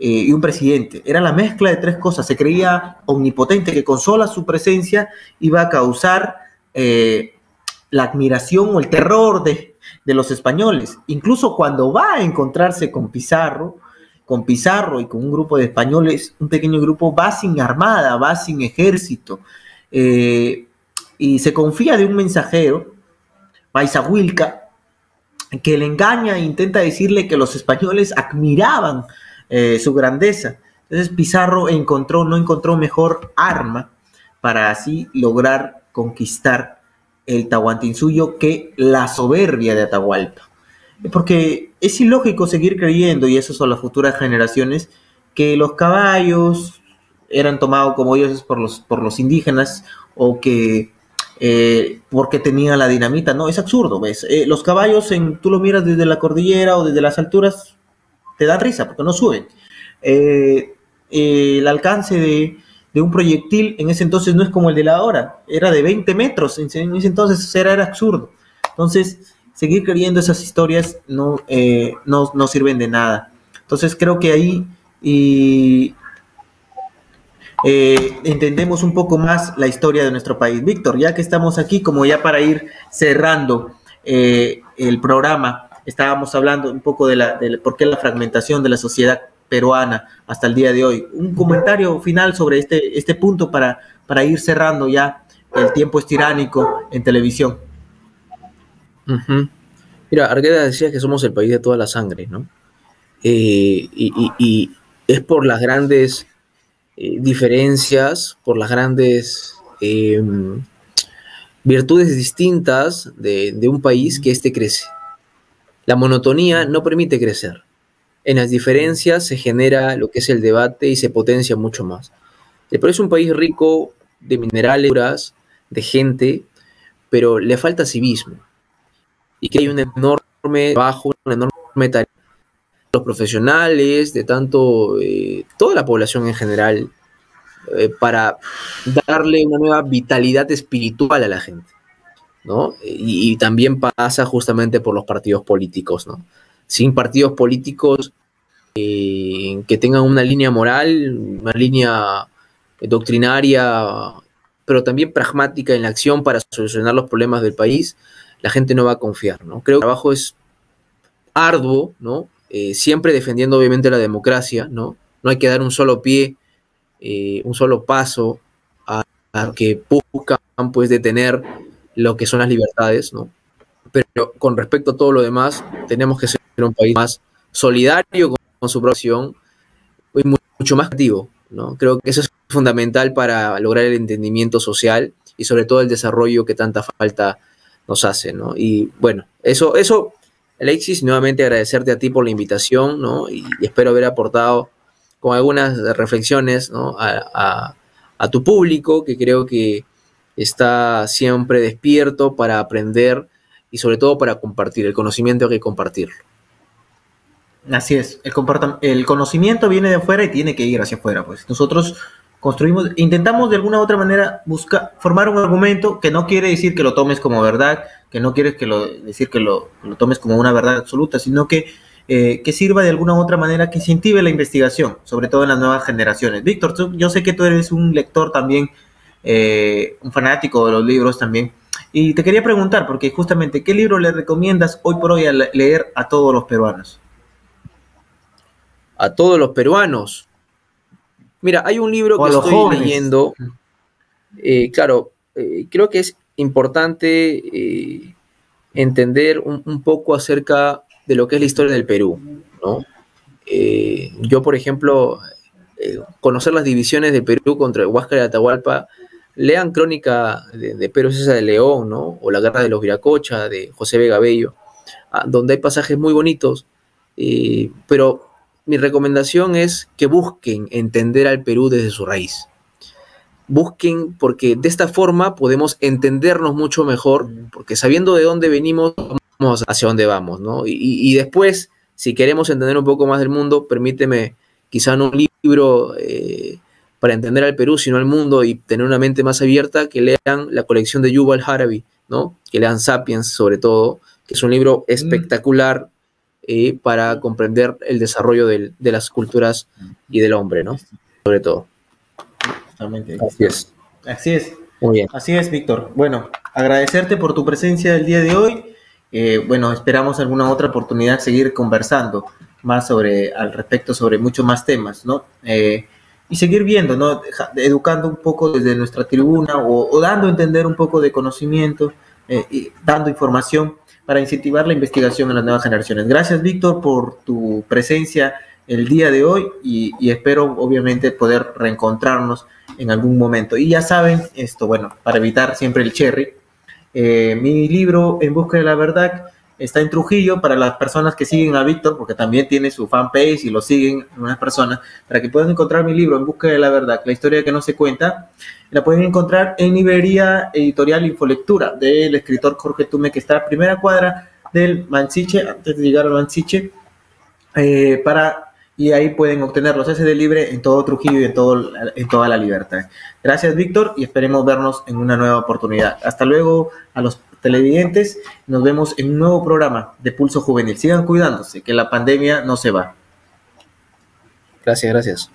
y un presidente. Era la mezcla de 3 cosas. Se creía omnipotente, que con sola su presencia iba a causar la admiración o el terror de los españoles. Incluso cuando va a encontrarse con Pizarro y con un grupo de españoles, un pequeño grupo, va sin armada, va sin ejército, y se confía de un mensajero, Paisahuilca, que le engaña e intenta decirle que los españoles admiraban su grandeza. Entonces Pizarro no encontró mejor arma para así lograr conquistar el Tahuantinsuyo que la soberbia de Atahualpa. Porque es ilógico seguir creyendo, y eso son las futuras generaciones, que los caballos eran tomados como dioses por los indígenas, o que porque tenían la dinamita. No, es absurdo, ¿ves? Los caballos, tú lo miras desde la cordillera o desde las alturas, te da risa porque no suben. El alcance de un proyectil en ese entonces no es como el de la ahora, era de 20 metros, en ese entonces era absurdo. Entonces, seguir creyendo esas historias no sirven de nada. Entonces, creo que ahí entendemos un poco más la historia de nuestro país. Víctor, ya que estamos aquí, como ya para ir cerrando el programa, estábamos hablando un poco de por qué la fragmentación de la sociedad peruana hasta el día de hoy. Un comentario final sobre este punto para ir cerrando ya. El tiempo es tiránico en televisión.
Mira, Argueda decía que somos el país de toda la sangre, ¿no? Y es por las grandes diferencias, por las grandes virtudes distintas de un país que éste crece. La monotonía no permite crecer. En las diferencias se genera lo que es el debate y se potencia mucho más. El Perú es un país rico de minerales, de gente, pero le falta civismo. Y que hay un enorme trabajo, una enorme tarea de los profesionales, de tanto toda la población en general, para darle una nueva vitalidad espiritual a la gente, ¿no? Y también pasa justamente por los partidos políticos, ¿no? Sin partidos políticos que tengan una línea moral, una línea doctrinaria, pero también pragmática en la acción para solucionar los problemas del país, la gente no va a confiar, ¿no? Creo que el trabajo es arduo, ¿no? Siempre defendiendo obviamente la democracia, ¿no? No hay que dar un solo pie, un solo paso a que buscan pues detener lo que son las libertades, ¿no? Pero con respecto a todo lo demás, tenemos que ser un país más solidario con su población y mucho más activo, ¿no? Creo que eso es fundamental para lograr el entendimiento social y sobre todo el desarrollo que tanta falta nos hace, ¿no? Y bueno, eso Alexis, nuevamente agradecerte a ti por la invitación, ¿no? Y espero haber aportado con algunas reflexiones, ¿no? a tu público, que creo que está siempre despierto para aprender y sobre todo para compartir. El conocimiento hay que compartirlo.
Así es, el conocimiento viene de afuera y tiene que ir hacia afuera, pues. Nosotros intentamos de alguna u otra manera formar un argumento que no quiere decir que lo tomes como verdad, que no quiere decir que lo tomes como una verdad absoluta, sino que sirva de alguna u otra manera, que incentive la investigación, sobre todo en las nuevas generaciones. Víctor, yo sé que tú eres un lector también, un fanático de los libros también, y te quería preguntar, porque justamente, ¿qué libro le recomiendas hoy por hoy a leer a todos los peruanos?
A todos los peruanos. Mira, hay un libro que estoy leyendo. Claro, creo que es importante entender un poco acerca de lo que es la historia del Perú, ¿no? Yo, por ejemplo, conocer las divisiones del Perú contra Huáscar y Atahualpa, lean Crónica de Pedro César de León, ¿no? O La Guerra de los Viracocha, de José Vega Bello, donde hay pasajes muy bonitos, pero mi recomendación es que busquen entender al Perú desde su raíz. Busquen, porque de esta forma podemos entendernos mucho mejor, porque sabiendo de dónde venimos, vamos hacia dónde vamos, ¿no? Y después, si queremos entender un poco más del mundo, permíteme, quizá no un libro para entender al Perú, sino al mundo y tener una mente más abierta, que lean la colección de Yuval Harari, ¿no? Que lean Sapiens, sobre todo, que es un libro espectacular para comprender el desarrollo de las culturas y del hombre, ¿no? Sobre todo.
Totalmente.
Así es.
Así es.
Muy bien.
Así es, Víctor. Bueno, agradecerte por tu presencia el día de hoy. Bueno, esperamos alguna otra oportunidad seguir conversando más al respecto sobre muchos más temas, ¿no? Y seguir viendo, ¿no? Educando un poco desde nuestra tribuna o dando a entender un poco de conocimiento, y dando información para incentivar la investigación en las nuevas generaciones. Gracias, Víctor, por tu presencia el día de hoy y espero obviamente poder reencontrarnos en algún momento. Y ya saben, bueno, para evitar siempre el cherry, mi libro En Busca de la Verdad está en Trujillo para las personas que siguen a Víctor, porque también tiene su fanpage y lo siguen unas personas, para que puedan encontrar mi libro En Busca de la Verdad, la historia que no se cuenta. La pueden encontrar en librería editorial Infolectura del escritor Jorge Tume, que está a primera cuadra del Mansiche, antes de llegar al Mansiche, y ahí pueden obtenerlos ese de libre en todo Trujillo y en toda la Libertad. Gracias, Víctor, y esperemos vernos en una nueva oportunidad. Hasta luego a los televidentes, nos vemos en un nuevo programa de Pulso Juvenil. Sigan cuidándose, que la pandemia no se va.
Gracias.